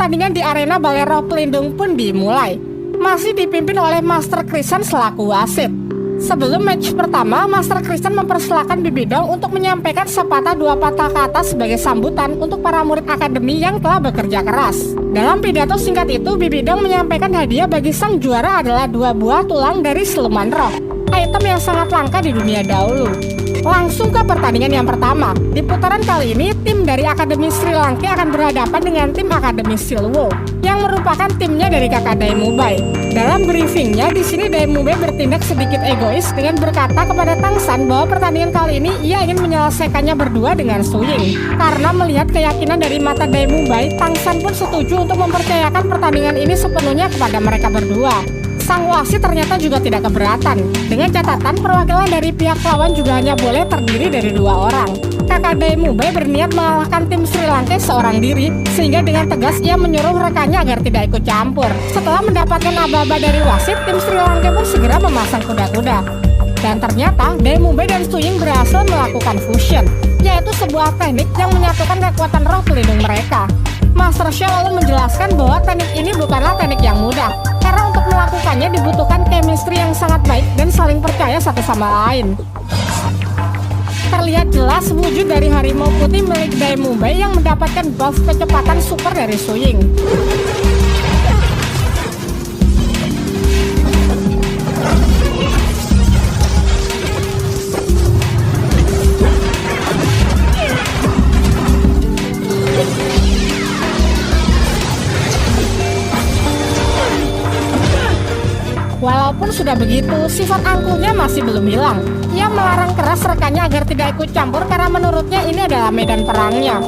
pertandingan di arena Balai Roh Pelindung pun dimulai. Masih dipimpin oleh Master Christian selaku wasit. Sebelum match pertama, Master Christian mempersilahkan Bibidong untuk menyampaikan sepatah dua patah kata sebagai sambutan untuk para murid akademi yang telah bekerja keras. Dalam pidato singkat itu, Bibidong menyampaikan hadiah bagi sang juara adalah 2 buah tulang dari siluman roh, item yang sangat langka di dunia dahulu. Langsung ke pertandingan yang pertama. Di putaran kali ini, tim dari Akademi Sri Lanka akan berhadapan dengan tim Akademi Silwo yang merupakan timnya dari kakak Daimubai. Dalam briefingnya, di sini Daimubai bertindak sedikit egois dengan berkata kepada Tangsan bahwa pertandingan kali ini ia ingin menyelesaikannya berdua dengan Suying. Karena melihat keyakinan dari mata Daimubai, Tangsan pun setuju untuk mempercayakan pertandingan ini sepenuhnya kepada mereka berdua. Sang wasit ternyata juga tidak keberatan. Dengan catatan perwakilan dari pihak lawan juga hanya boleh terdiri dari 2 orang. Kakak Daimubai berniat mengalahkan tim Sri Lanka seorang diri, sehingga dengan tegas ia menyuruh rekannya agar tidak ikut campur. Setelah mendapatkan aba-aba dari wasit, tim Sri Lanka pun segera memasang kuda-kuda. Dan ternyata Daimubai dan Suying berhasil melakukan fusion, yaitu sebuah teknik yang menyatukan kekuatan roh pelindung mereka. Master Shah lalu menjelaskan bahwa teknik ini bukanlah teknik yang mudah, karena untuk melakukannya dibutuhkan chemistry yang sangat baik dan saling percaya satu sama lain. Terlihat jelas wujud dari harimau putih milik Daimubai yang mendapatkan buff kecepatan super dari Suying. Walaupun sudah begitu, sifat angkuhnya masih belum hilang. Ia melarang keras rekannya agar tidak ikut campur karena menurutnya ini adalah medan perangnya.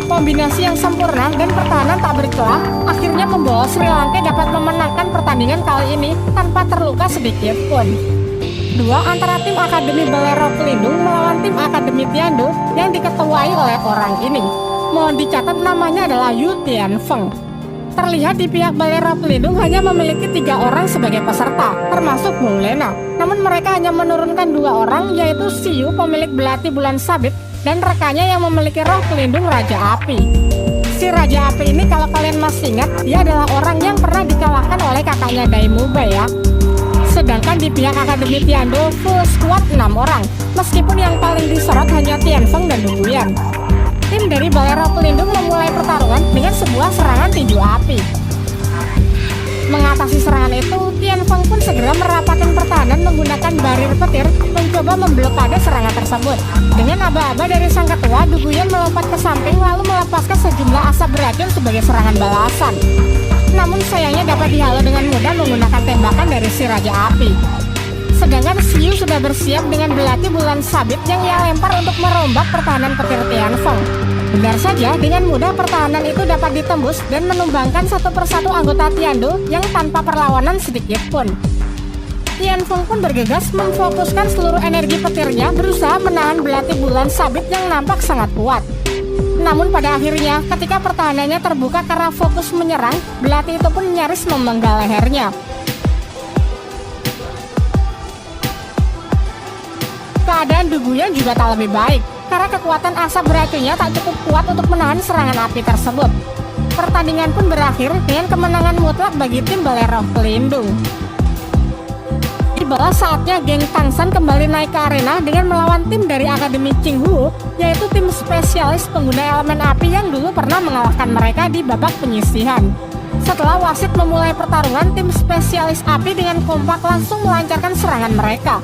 Kombinasi yang sempurna dan pertahanan tak bercelah akhirnya membawa Sri Lanka dapat memenangkan pertandingan kali ini tanpa terluka sedikit pun. Dua antara tim Akademi Balai Roh Pelindung melawan tim Akademi Tiando yang diketuai oleh orang ini. Mohon dicatat namanya adalah Yu Tianfeng. Terlihat di pihak Balai Roh Pelindung hanya memiliki 3 orang sebagai peserta, termasuk Maulena. Namun mereka hanya menurunkan 2 orang, yaitu Siyu pemilik belati bulan sabit dan rekannya yang memiliki roh pelindung Raja Api. Si Raja Api ini kalau kalian masih ingat, dia adalah orang yang pernah dikalahkan oleh kakaknya Daimubai ya. Sedangkan di pihak Akademi Tiando full squad 6 orang, meskipun yang paling disorot hanya Tianfeng dan Duguyan. Tim dari Balai Roh Pelindung memulai pertarungan dengan sebuah serangan tinju api. Mengatasi serangan itu, Tianfeng pun segera merapatkan pertahanan menggunakan barir petir mencoba memblokade serangan tersebut. Dengan aba-aba dari sang ketua, Duguyan melompat ke samping lalu melepaskan sejumlah asap beracun sebagai serangan balasan. Namun sayangnya dapat dihalau dengan mudah menggunakan tembakan dari si Raja Api. Sedangkan Siyu sudah bersiap dengan belati bulan sabit yang ia lempar untuk merombak pertahanan petir Tianfeng. Benar saja, dengan mudah pertahanan itu dapat ditembus dan menumbangkan satu persatu anggota Tiando yang tanpa perlawanan sedikit pun. Tianfeng pun bergegas memfokuskan seluruh energi petirnya berusaha menahan belati bulan sabit yang nampak sangat kuat. Namun pada akhirnya, ketika pertahanannya terbuka karena fokus menyerang, belati itu pun nyaris memenggal lehernya. Keadaan Duguyan juga tak lebih baik, karena kekuatan asap beracunnya tak cukup kuat untuk menahan serangan api tersebut. Pertandingan pun berakhir dengan kemenangan mutlak bagi tim Balai Roh Pelindung. Tibalah saatnya geng Tangsan kembali naik ke arena dengan melawan tim dari Akademi Qinghu, yaitu tim spesialis pengguna elemen api yang dulu pernah mengalahkan mereka di babak penyisihan. Setelah wasit memulai pertarungan, tim spesialis api dengan kompak langsung melancarkan serangan mereka.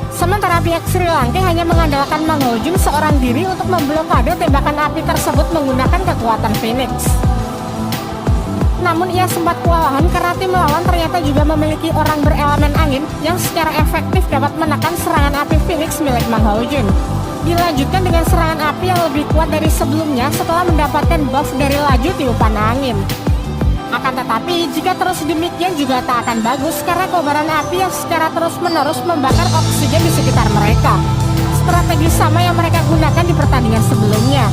Sementara pihak Sri Lanka hanya mengandalkan Mang Hojun seorang diri untuk memblokade tembakan api tersebut menggunakan kekuatan Phoenix. Namun ia sempat kewalahan karena tim lawan ternyata juga memiliki orang berelemen angin yang secara efektif dapat menekan serangan api Phoenix milik Mang Hojun. Dilanjutkan dengan serangan api yang lebih kuat dari sebelumnya setelah mendapatkan buff dari laju tiupan angin. Akan tetapi, jika terus demikian juga tak akan bagus karena kobaran api yang secara terus-menerus membakar oksigen di sekitar mereka. Strategi sama yang mereka gunakan di pertandingan sebelumnya.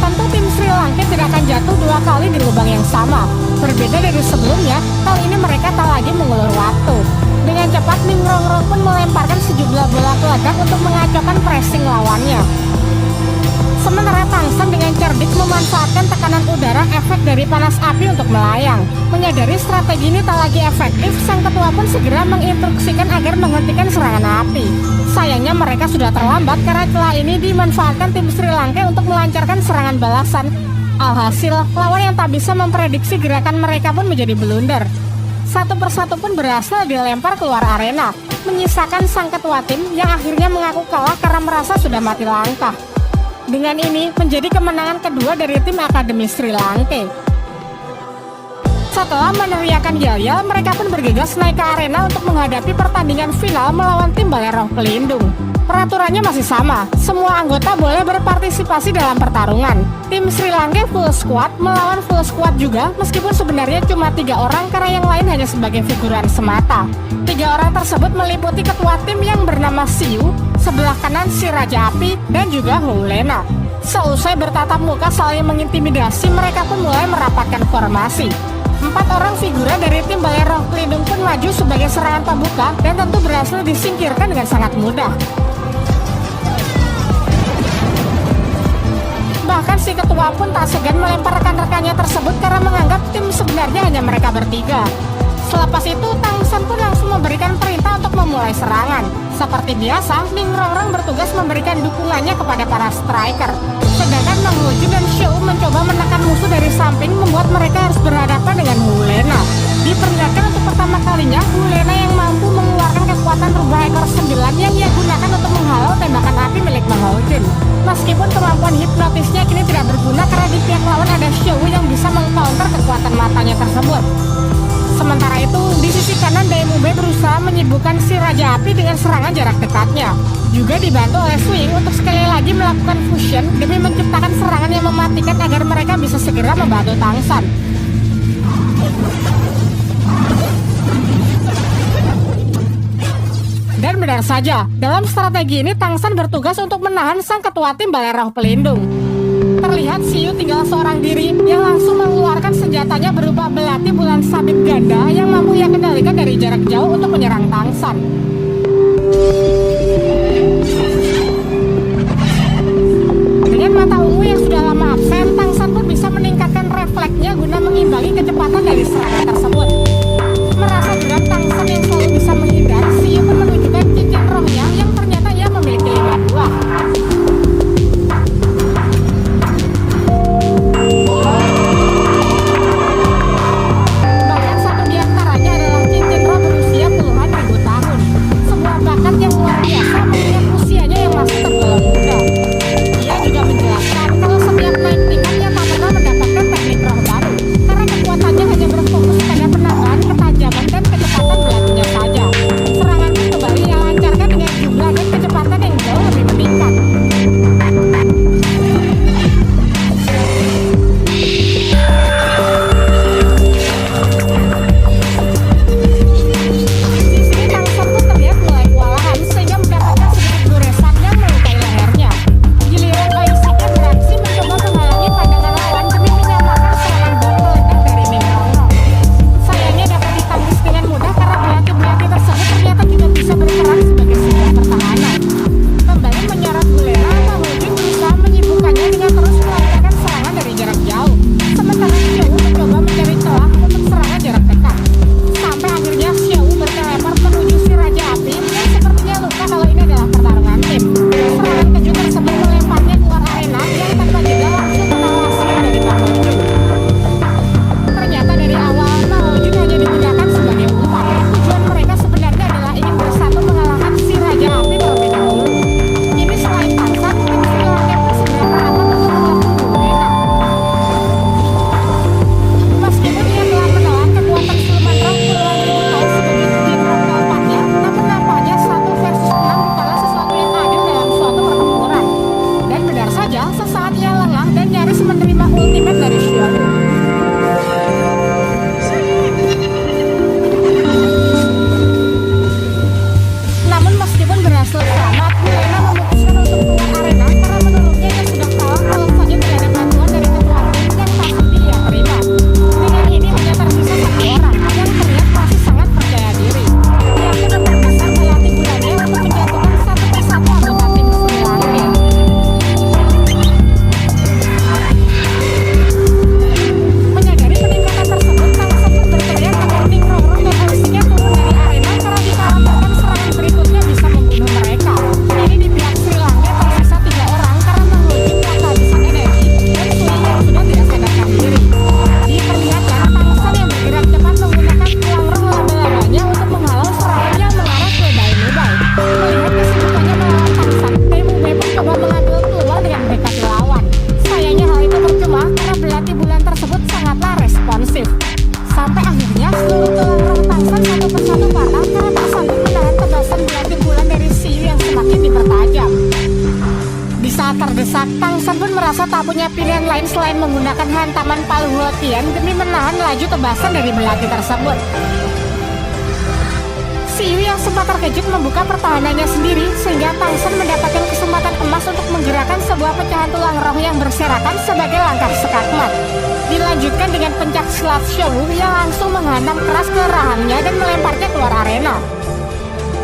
Tentu tim Sri Lanka tidak akan jatuh 2 kali di lubang yang sama. Berbeda dari sebelumnya, kali ini mereka tak lagi mengulur waktu. Dengan cepat, Ming Rongrong pun melemparkan sejumlah bola peledak untuk mengacaukan pressing lawannya. Sementara Tangsan dengan cerdik memanfaatkan tekanan udara efek dari panas api untuk melayang. Menyadari strategi ini tak lagi efektif, sang ketua pun segera menginstruksikan agar menghentikan serangan api. Sayangnya mereka sudah terlambat karena celah ini dimanfaatkan tim Sri Lanka untuk melancarkan serangan balasan. Alhasil, lawan yang tak bisa memprediksi gerakan mereka pun menjadi blunder. Satu persatu pun berhasil dilempar keluar arena, menyisakan sang ketua tim yang akhirnya mengaku kalah karena merasa sudah mati langkah. Dengan ini menjadi kemenangan kedua dari tim Akademi Sri Lanka. Setelah meneriakan yel-yel, mereka pun bergegas naik ke arena untuk menghadapi pertandingan final melawan tim Balai Roh Pelindung. Peraturannya masih sama, semua anggota boleh berpartisipasi dalam pertarungan. Tim Sri Lanka full squad melawan full squad juga, meskipun sebenarnya cuma 3 orang karena yang lain hanya sebagai figuran semata. 3 orang tersebut meliputi ketua tim yang bernama Siu, sebelah kanan si Raja Api, dan juga Hulena. Seusai bertatap muka saling mengintimidasi, mereka pun mulai merapatkan formasi. 4 orang figura dari tim Balai Roh Pelindung pun maju sebagai serangan pembuka dan tentu berhasil disingkirkan dengan sangat mudah. Bahkan si ketua pun tak segan melempar rekan-rekannya tersebut karena menganggap tim sebenarnya hanya mereka bertiga. Selepas itu, Tangsan pun langsung memberikan perintah untuk memulai serangan. Seperti biasa, Ning Rongrong bertugas memberikan dukungannya kepada para striker. Sedangkan Mang Hojun dan Shou mencoba menekan musuh dari samping, membuat mereka harus berhadapan dengan Hulena. Diperlihatkan untuk pertama kalinya, Hulena yang mampu mengeluarkan kekuatan rubah ekor 9 yang ia gunakan untuk menghalau tembakan api milik Mang Hojun. Meskipun kemampuan hipnotisnya kini tidak berguna karena di pihak lawan ada Shou yang bisa mengcounter kekuatan matanya tersebut. Sementara itu, di sisi kanan DMUB berusaha menyibukkan si Raja Api dengan serangan jarak dekatnya. Juga dibantu oleh Swing untuk sekali lagi melakukan fusion demi menciptakan serangan yang mematikan agar mereka bisa segera membantu Tangsan. Dan benar saja, dalam strategi ini Tangsan bertugas untuk menahan sang ketua tim Balai Roh Pelindung. Terlihat Siu tinggal seorang diri yang langsung mengeluarkan senjatanya berupa belati bulan sabit ganda yang mampu ia kendalikan dari jarak jauh untuk menyerang Tangsan. Dengan mata ungu yang sudah lama absen, Tangsan pun bisa meningkatkan refleksnya guna mengimbangi kecepatan dari serangan tersebut. Merasa geram Tangsan yang selalu bisa menghindar, Siu pun menunjukkan cincin rohnya yang ternyata ia memiliki 5 buah. Yang luar biasa mengingat usianya yang masih tergolong muda. Ia juga menjelaskan kalau tak punya pilihan lain selain menggunakan hantaman palu Huotian demi menahan laju tebasan dari belati tersebut. Si Yu yang sempat terkejut membuka pertahanannya sendiri sehingga Tang Shen mendapatkan kesempatan emas untuk menggerakkan sebuah pecahan tulang roh yang berserakan sebagai langkah skakmat. Dilanjutkan dengan pencak silat Shou yang langsung menghantam keras ke rahangnya dan melemparnya keluar arena.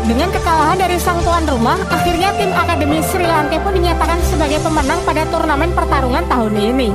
Dengan kekalahan dari sang tuan rumah, akhirnya tim Akademi Sri Lanka pun dinyatakan sebagai pemenang pada turnamen pertarungan tahun ini.